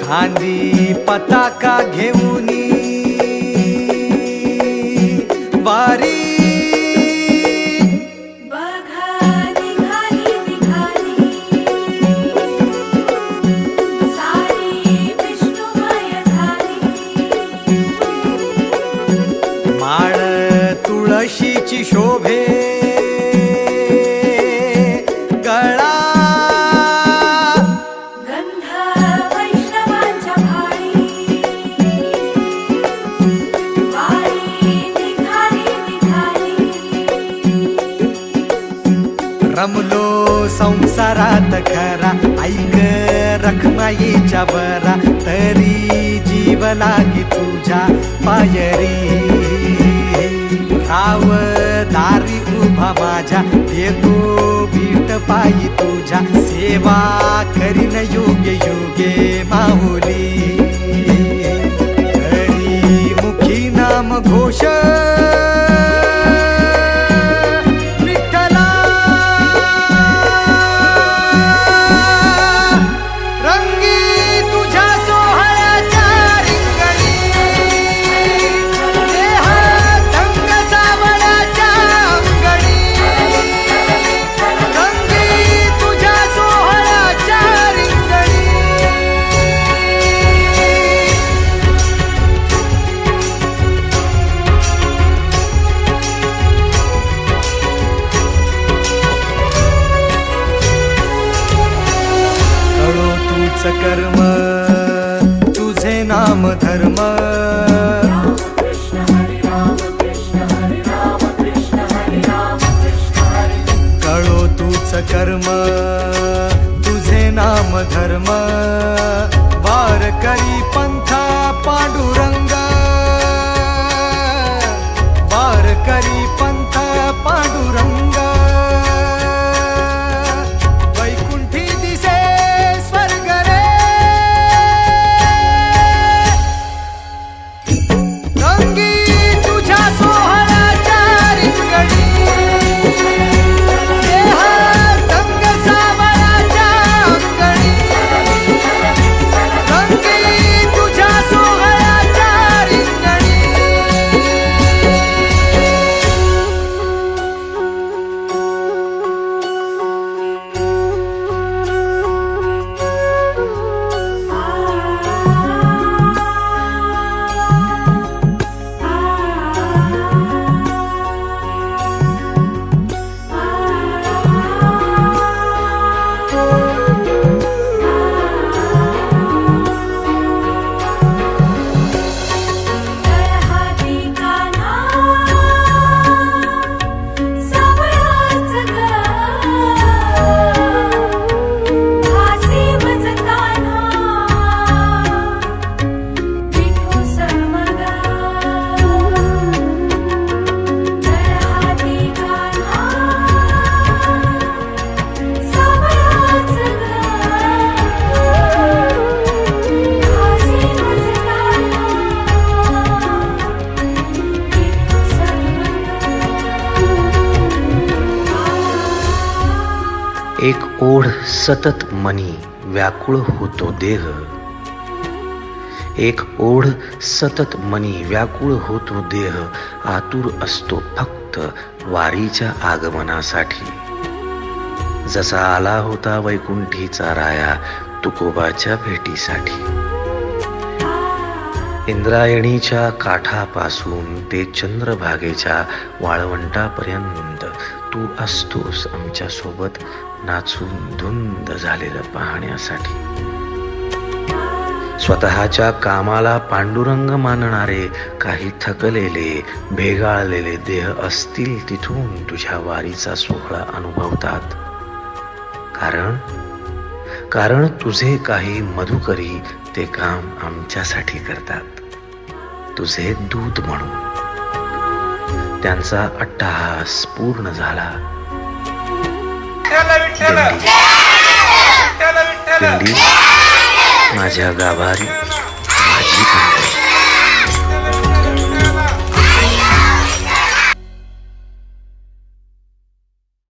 खांदी पताका घेऊनी वारी बघा निघाली निघाली सारी विष्णुमय झाली माळ तुळशीची शोभे गळा रमलो संसारात खरा ऐक रखमाईच्या बरा तरी जीव लागी तुझ्या पायरी राव दारी उभा माझ्या येतो बीट पायी तुझ्या सेवा करीन योग्य योगे माहुली हरी मुखी नाम घोष कर्म तुझे नाम धर्म कळो तूच कर्म तुझे नाम धर्म वार करी पंथा पांडुरंग वार करी पंथा पांडुरंग एक ओढ सतत मनी व्याकुळ होतो देह एक ओढ सतत मनी व्याकुळ होतो देह आतुर असतो फक्त वारीच्या आगमनासाठी जसा आला होता वैकुंठीचा राया तुकोबाच्या भेटीसाठी इंद्रायणीच्या काठापासून ते चंद्रभागेच्या वाळवंटापर्यंत तू असतोस आमच्या सोबत नाचून धुंद झालेलं पाहण्यासाठी स्वतःच्या कामाला पांडुरंग मानणारे काही थकलेले भेगाळलेले देह असतील तिथून तुझ्या वारीचा सोहळा अनुभवतात कारण तुझे काही मधुकरी ते काम आमच्यासाठी करतात तुझे दूत म्हणून त्यांचा अट्टहास पूर्ण झाला. पिंडी माझ्या गाभारी